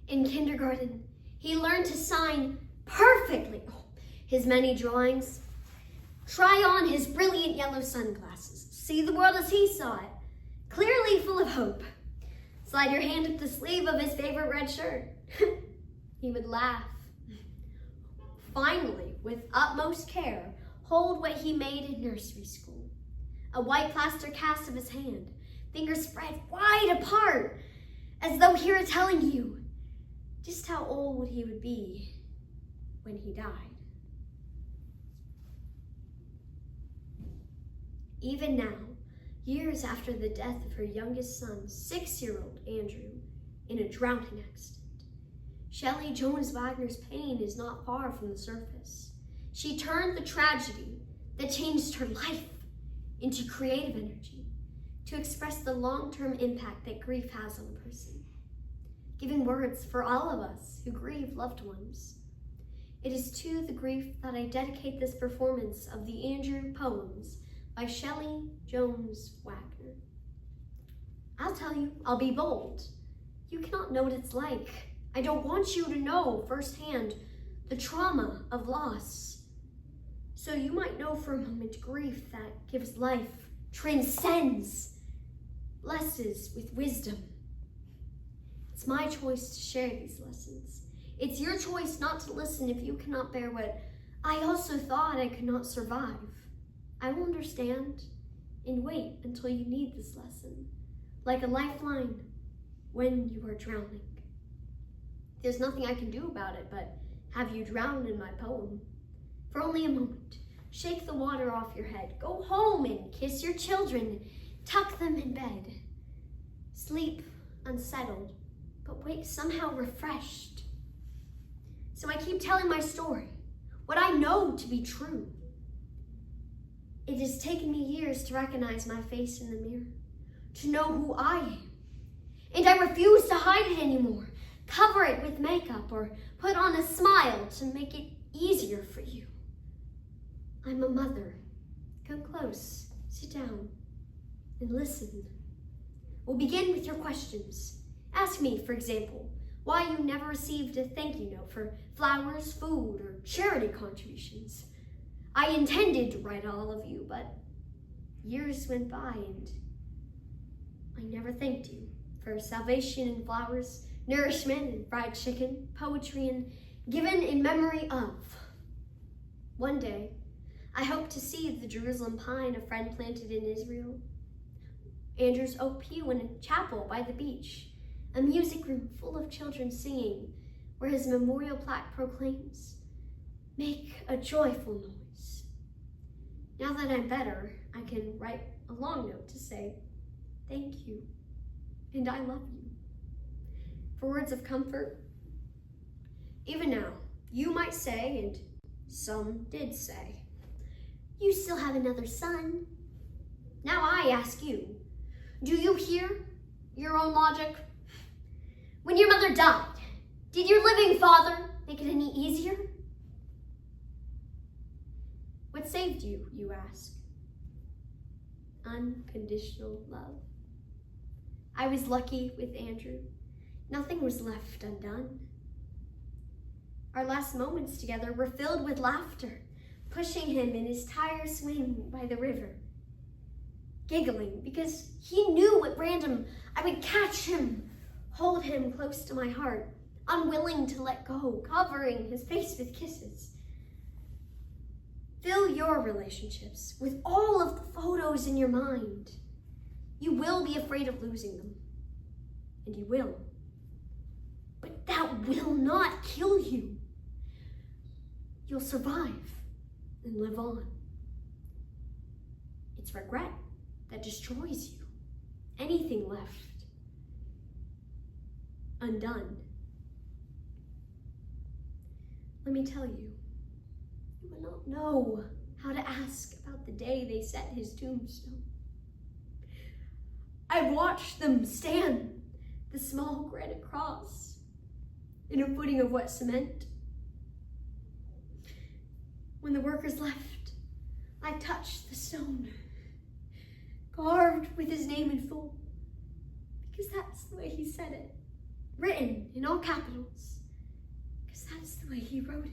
In kindergarten, he learned to sign perfectly his many drawings. Try on his brilliant yellow sunglasses. See the world as he saw it, clearly full of hope. Slide your hand up the sleeve of his favorite red shirt. He would laugh. Finally, with utmost care, hold what he made in nursery school. A white plaster cast of his hand, fingers spread wide apart, as though he were telling you just how old he would be when he died. Even now, years after the death of her youngest son, 6-year-old Andrew, in a drowning accident, Shelly Jones Wagner's pain is not far from the surface. She turned the tragedy that changed her life into creative energy to express the long-term impact that grief has on a person, giving words for all of us who grieve loved ones. It is to the grief that I dedicate this performance of the Andrew poems by Shelly Jones Wagner. I'll tell you, I'll be bold. You cannot know what it's like. I don't want you to know firsthand the trauma of loss. So you might know for a moment grief that gives life, transcends, blesses with wisdom. It's my choice to share these lessons. It's your choice not to listen if you cannot bear what I also thought I could not survive. I will understand and wait until you need this lesson, like a lifeline when you are drowning. There's nothing I can do about it but have you drown in my poem. For only a moment, shake the water off your head. Go home and kiss your children. Tuck them in bed. Sleep unsettled, but wake somehow refreshed. So I keep telling my story, what I know to be true. It has taken me years to recognize my face in the mirror, to know who I am. And I refuse to hide it anymore. Cover it with makeup or put on a smile to make it easier for you. I'm a mother. Come close, sit down, and listen. We'll begin with your questions. Ask me, for example, why you never received a thank you note for flowers, food, or charity contributions. I intended to write all of you, but years went by and I never thanked you for salvation and flowers, nourishment and fried chicken, poetry and given in memory of. One day, I hope to see the Jerusalem pine a friend planted in Israel, Andrew's oak pew in a chapel by the beach, a music room full of children singing, where his memorial plaque proclaims, "Make a joyful noise." Now that I'm better, I can write a long note to say, thank you, and I love you. For words of comfort, even now, you might say, and some did say, you still have another son. Now I ask you, do you hear your own logic? When your mother died, did your living father make it any easier? What saved you, you ask? Unconditional love. I was lucky with Andrew. Nothing was left undone. Our last moments together were filled with laughter, pushing him in his tire swing by the river, giggling because he knew at random I would catch him, hold him close to my heart, unwilling to let go, covering his face with kisses. Fill your relationships with all of the photos in your mind. You will be afraid of losing them, and you will. But that will not kill you. You'll survive and live on. It's regret that destroys you. Anything left undone. Let me tell you, you will not know how to ask about the day they set his tombstone. I watched them stand the small granite cross in a footing of wet cement. When the workers left, I touched the stone, carved with his name in full, because that's the way he said it. written in all capitals, because that's the way he wrote it.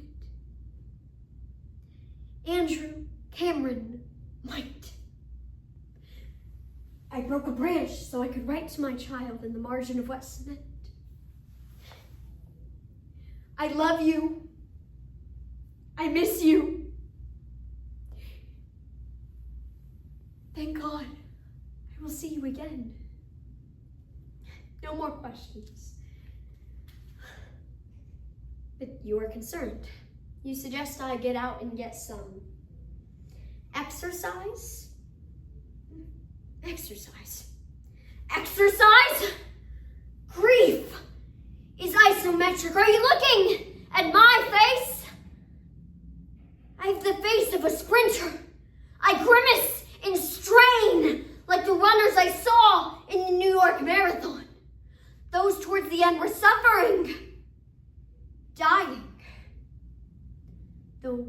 Andrew Cameron White. I broke a branch so I could write to my child in the margin of wet cement. I love you. I miss you. Thank God I will see you again. No more questions. But you are concerned. You suggest I get out and get some exercise? Exercise. Exercise? Grief is isometric. Are you looking at my face? I have the face of a sprinter. I grimace and strain like the runners I saw in the New York Marathon. Those towards the end were suffering, dying, though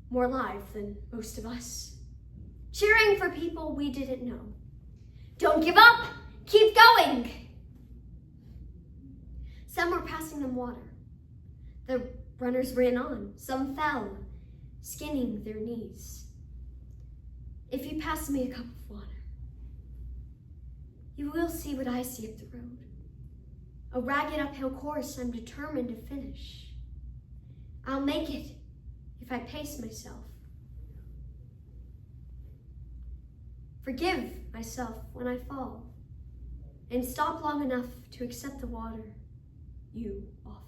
more alive than most of us, cheering for people we didn't know. Don't give up, keep going. Some were passing them water. The runners ran on. Some fell, skinning their knees. If you pass me a cup of water, you will see what I see up the road. A ragged uphill course I'm determined to finish. I'll make it if I pace myself. Forgive myself when I fall, and stop long enough to accept the water you offer.